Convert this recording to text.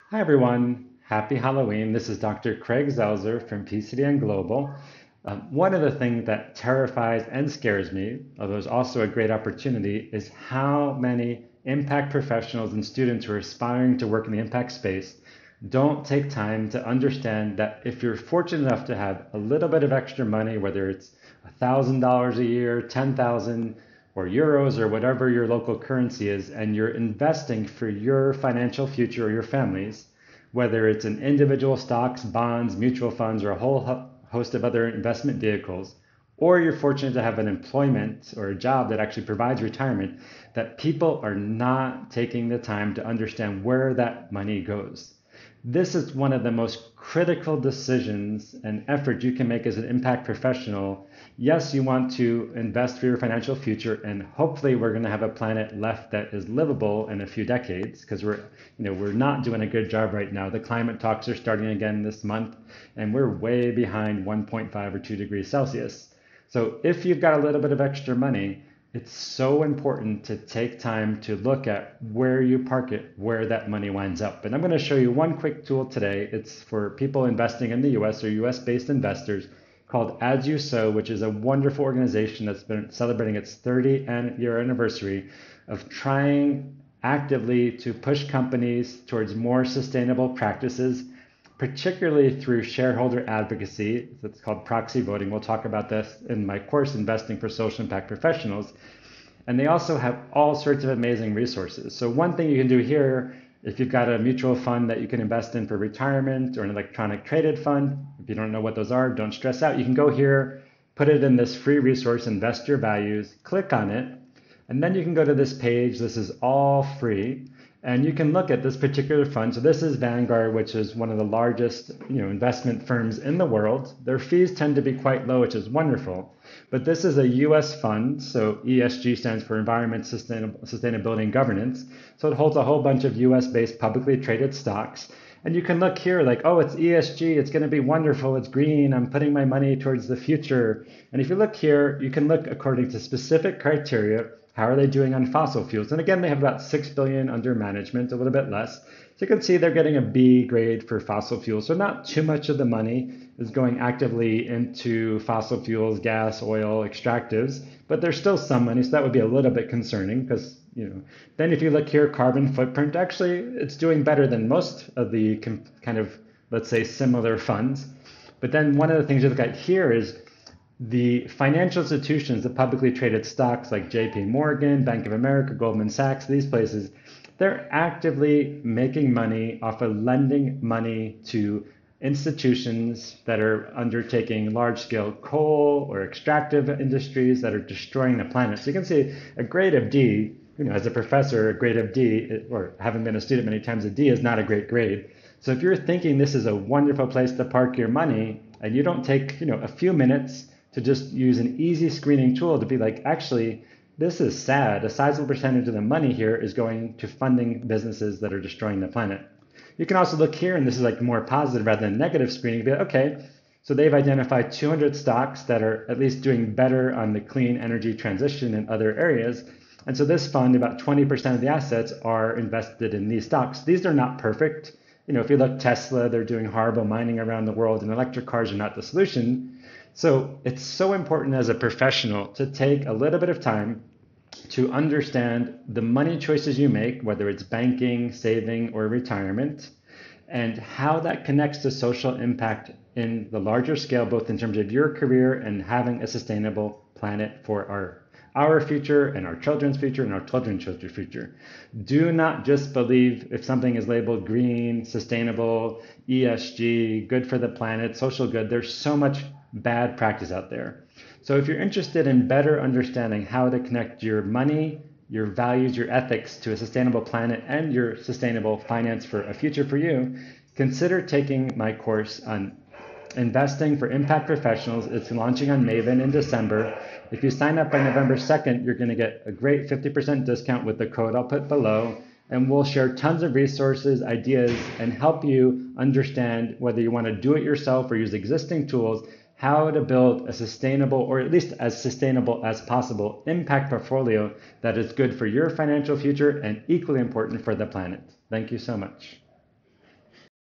Hi everyone, happy Halloween. This is Dr. Craig Zelzer from PCDN Global. One of the things that terrifies and scares me, although is also a great opportunity, is how many impact professionals and students who are aspiring to work in the impact space don't take time to understand that if you're fortunate enough to have a little bit of extra money, whether it's $1,000 a year, 10,000, or euros or whatever your local currency is, and you're investing for your financial future or your families, whether it's in individual stocks, bonds, mutual funds, or a whole host of other investment vehicles, or you're fortunate to have an employment or a job that actually provides retirement, that people are not taking the time to understand where that money goes. This is one of the most critical decisions and effort you can make as an impact professional. Yes, you want to invest for your financial future, and hopefully we're going to have a planet left that is livable in a few decades, because we're not doing a good job right now. The climate talks are starting again this month, and we're way behind 1.5 or 2 degrees Celsius. So if you've got a little bit of extra money, it's so important to take time to look at where you park it, where that money winds up. And I'm going to show you one quick tool today. It's for people investing in the US or US based investors, called As You Sow, which is a wonderful organization that's been celebrating its 30-year anniversary of trying actively to push companies towards more sustainable practices, particularly through shareholder advocacy. It's called proxy voting. We'll talk about this in my course, Investing for Social Impact Professionals. And they also have all sorts of amazing resources. So one thing you can do here, if you've got a mutual fund that you can invest in for retirement, or an electronic traded fund, if you don't know what those are, don't stress out. You can go here, put it in this free resource, Invest Your Values, click on it, and then you can go to this page. This is all free. And you can look at this particular fund. So this is Vanguard, which is one of the largest, investment firms in the world. Their fees tend to be quite low, which is wonderful. But this is a US fund, so ESG stands for Environment, Sustainability, and Governance. So it holds a whole bunch of US-based publicly traded stocks. And you can look here like, oh, it's ESG, it's going to be wonderful, it's green, I'm putting my money towards the future. And if you look here, you can look according to specific criteria. How are they doing on fossil fuels? And again, they have about 6 billion under management, a little bit less. So you can see they're getting a B grade for fossil fuels. So not too much of the money is going actively into fossil fuels, gas, oil, extractives, but there's still some money. So that would be a little bit concerning because, then if you look here, carbon footprint, actually it's doing better than most of the kind of, let's say, similar funds. But then one of the things you look at here is the financial institutions, the publicly traded stocks like JP Morgan, Bank of America, Goldman Sachs, these places, they're actively making money off of lending money to institutions that are undertaking large-scale coal or extractive industries that are destroying the planet. So you can see a grade of D, as a professor, a grade of D, or having been a student many times, a D is not a great grade. So if you're thinking this is a wonderful place to park your money, and you don't take, a few minutes to just use an easy screening tool to be like, actually, this is sad. A sizable percentage of the money here is going to funding businesses that are destroying the planet. You can also look here, and this is like more positive rather than negative screening, be like, okay, so they've identified 200 stocks that are at least doing better on the clean energy transition in other areas. And so this fund, about 20% of the assets are invested in these stocks. These are not perfect. If you look Tesla, they're doing horrible mining around the world, and electric cars are not the solution. So it's so important as a professional to take a little bit of time to understand the money choices you make, whether it's banking, saving, or retirement, and how that connects to social impact in the larger scale, both in terms of your career and having a sustainable planet for our future and our children's future and our children's children's future. Do not just believe if something is labeled green, sustainable, ESG, good for the planet, social good. There's so much bad practice out there. So if you're interested in better understanding how to connect your money, your values, your ethics to a sustainable planet and your sustainable finance for a future for you, consider taking my course on Investing for Impact Professionals. It's launching on Maven in December. If you sign up by November 2nd, you're going to get a great 50% discount with the code I'll put below. And we'll share tons of resources, ideas, and help you understand whether you want to do it yourself or use existing tools, how to build a sustainable, or at least as sustainable as possible, impact portfolio that is good for your financial future and equally important for the planet. Thank you so much.